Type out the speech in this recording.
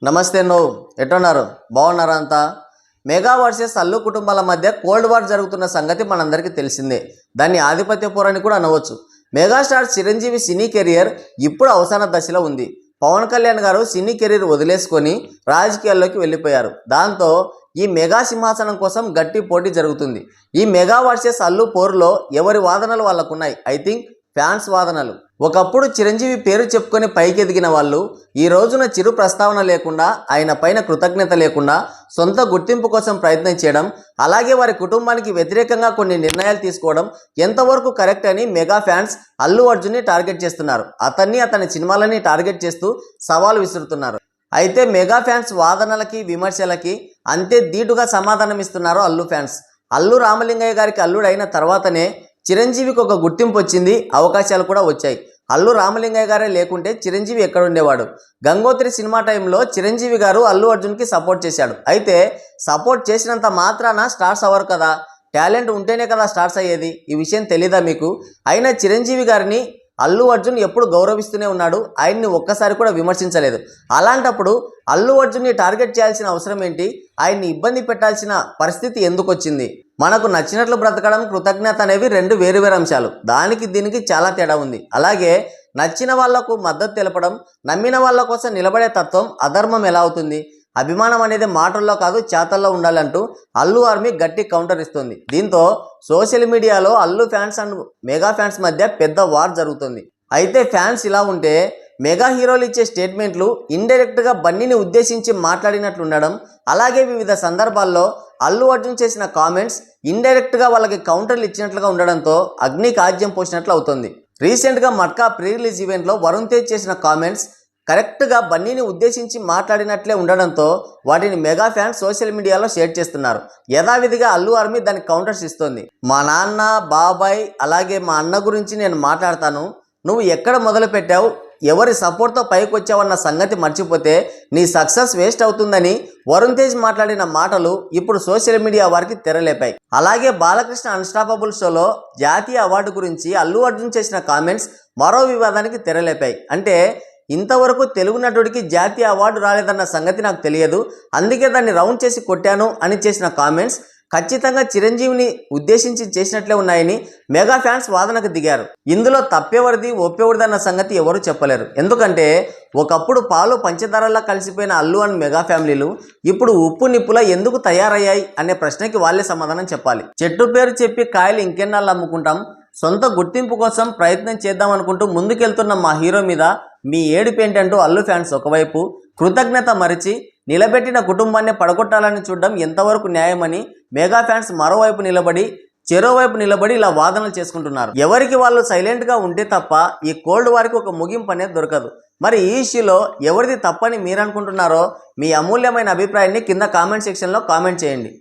నమస్తే ఎట్టున్నారు బాగున్నారా అంతా మెగా వర్సెస్ అల్లు కుటుంబాల మధ్య కోల్డ్ వార్ జరుగుతున్న సంగతి మనందరికీ తెలిసిందే. దాన్ని ఆధిపత్య పోరాని కూడా అనవచ్చు. మెగాస్టార్ చిరంజీవి సినీ కెరియర్ ఇప్పుడు అవసాన దశలో ఉంది. పవన్ కళ్యాణ్ గారు సినీ కెరీర్ వదిలేసుకొని రాజకీయాల్లోకి వెళ్ళిపోయారు. దాంతో ఈ మెగా సింహాసనం కోసం గట్టి పోటీ జరుగుతుంది. ఈ మెగా వర్సెస్ అల్లు పోరులో ఎవరి వాదనలు వాళ్ళకున్నాయి. ఐ థింక్ ఫ్యాన్స్ వాదనలు. ఒకప్పుడు చిరంజీవి పేరు చెప్పుకొని పైకి ఎదిగిన వాళ్ళు ఈ రోజున చిరు ప్రస్తావన లేకుండా, ఆయన పైన కృతజ్ఞత లేకుండా సొంత గుర్తింపు కోసం ప్రయత్నం చేయడం, అలాగే వారి కుటుంబానికి వ్యతిరేకంగా కొన్ని నిర్ణయాలు తీసుకోవడం ఎంతవరకు కరెక్ట్ అని మెగా ఫ్యాన్స్ అల్లు అర్జున్ని టార్గెట్ చేస్తున్నారు. అతని సినిమాలని టార్గెట్ చేస్తూ సవాల్ విసురుతున్నారు. అయితే మెగా ఫ్యాన్స్ వాదనలకి విమర్శలకి అంతే ధీటుగా సమాధానం ఇస్తున్నారు అల్లు ఫ్యాన్స్. అల్లు రామలింగయ్య గారికి అల్లుడు అయిన తర్వాతనే చిరంజీవికి ఒక గుర్తింపు వచ్చింది, అవకాశాలు కూడా వచ్చాయి. అల్లు రామలింగయ్య గారే లేకుంటే చిరంజీవి ఎక్కడ ఉండేవాడు? గంగోత్రి సినిమా టైంలో చిరంజీవి గారు అల్లు అర్జున్కి సపోర్ట్ చేశాడు. అయితే సపోర్ట్ చేసినంత మాత్రాన స్టార్స్ అవ్వరు కదా, టాలెంట్ ఉంటేనే కదా స్టార్స్ అయ్యేది. ఈ విషయం తెలీదా మీకు? అయినా చిరంజీవి గారిని అల్లు అర్జున్ ఎప్పుడు గౌరవిస్తూనే ఉన్నాడు, ఆయన్ని ఒక్కసారి కూడా విమర్శించలేదు. అలాంటప్పుడు అల్లు అర్జున్ని టార్గెట్ చేయాల్సిన అవసరం ఏంటి? ఆయన్ని ఇబ్బంది పెట్టాల్సిన పరిస్థితి ఎందుకు వచ్చింది? మనకు నచ్చినట్లు బ్రతకడం, కృతజ్ఞత అనేవి రెండు వేరువేరు అంశాలు. దానికి దీనికి చాలా తేడా ఉంది. అలాగే నచ్చిన వాళ్లకు మద్దతు తెలపడం, నమ్మిన వాళ్ళ కోసం నిలబడే తత్వం అధర్మం ఎలా అవుతుంది? అభిమానం అనేది మాటల్లో కాదు చేతల్లో ఉండాలంటూ అల్లు ఆర్మీ గట్టి కౌంటర్ ఇస్తుంది. దీంతో సోషల్ మీడియాలో Allu fans and mega fans మధ్య పెద్ద వార్ జరుగుతుంది. అయితే ఫ్యాన్స్ ఇలా ఉంటే మెగా హీరోలు ఇచ్చే స్టేట్మెంట్లు ఇండైరెక్ట్గా బన్నీని ఉద్దేశించి మాట్లాడినట్లు ఉండడం, అలాగే వివిధ సందర్భాల్లో అల్లు అర్జున్ చేసిన కామెంట్స్ ఇండైరెక్ట్గా వాళ్ళకి కౌంటర్లు ఇచ్చినట్లుగా ఉండడంతో అగ్నికి ఆజ్యం పోసినట్లు అవుతుంది. రీసెంట్గా మట్కా ప్రీ రిలీజ్ ఈవెంట్లో వరుణ్ తేజ్ చేసిన కామెంట్స్ కరెక్ట్గా బన్నీని ఉద్దేశించి మాట్లాడినట్లే ఉండడంతో వాటిని మెగా ఫ్యాన్స్ సోషల్ మీడియాలో షేర్ చేస్తున్నారు. యథావిధిగా అల్లు ఆర్మీ దానికి కౌంటర్స్ ఇస్తుంది. మా నాన్న, బాబాయ్, అలాగే మా అన్న గురించి నేను మాట్లాడతాను, నువ్వు ఎక్కడ మొదలు పెట్టావు, ఎవరి సపోర్ట్తో పైకి వచ్చావన్న సంగతి మర్చిపోతే నీ సక్సెస్ వేస్ట్ అవుతుందని వరుణ్ తేజ్ మాట్లాడిన మాటలు ఇప్పుడు సోషల్ మీడియా వారికి తెరలేపాయి. అలాగే బాలకృష్ణ అన్స్టాపబుల్ షోలో జాతీయ అవార్డు గురించి అల్లు అర్జున్ చేసిన కామెంట్స్ మరో వివాదానికి తెరలేపాయి. అంటే ఇంతవరకు తెలుగు నటుడికి జాతీయ అవార్డు రాలేదన్న సంగతి నాకు తెలియదు, అందుకే దాన్ని రౌండ్ చేసి కొట్టాను అని చేసిన కామెంట్స్ ఖచ్చితంగా చిరంజీవిని ఉద్దేశించి చేసినట్లే ఉన్నాయని మెగా ఫ్యాన్స్ వాదనకు దిగారు. ఇందులో తప్పేవరిది ఒప్పేవరిదన్న సంగతి ఎవరు చెప్పలేరు. ఎందుకంటే ఒకప్పుడు పాలు పంచదారల్లా కలిసిపోయిన అల్లు అండ్ మెగా ఫ్యామిలీలు ఇప్పుడు ఉప్పు నిప్పులా ఎందుకు తయారయ్యాయి అనే ప్రశ్నకి వాళ్ళే సమాధానం చెప్పాలి. చెట్టు పేరు చెప్పి కాయలు ఇంకెన్నాళ్ళు అమ్ముకుంటాం, సొంత గుర్తింపు కోసం ప్రయత్నం చేద్దాం అనుకుంటూ ముందుకెళ్తున్న మా హీరో మీద మీ ఏడుపు ఏంటంటూ అల్లు ఫ్యాన్స్ ఒకవైపు, కృతజ్ఞత మరిచి నిలబెట్టిన కుటుంబాన్ని పడగొట్టాలని చూడడం ఎంతవరకు న్యాయమని మెగా ఫ్యాన్స్ మరోవైపు నిలబడి ఇలా వాదనలు చేసుకుంటున్నారు. ఎవరికి వాళ్ళు సైలెంట్గా ఉంటే తప్ప ఈ కోల్డ్ వారికి ఒక ముగింపు అనేది దొరకదు. మరి ఈ ఇష్యూలో ఎవరిది తప్పని మీరు అనుకుంటున్నారో మీ అమూల్యమైన అభిప్రాయాన్ని కింద కామెంట్ సెక్షన్లో కామెంట్ చేయండి.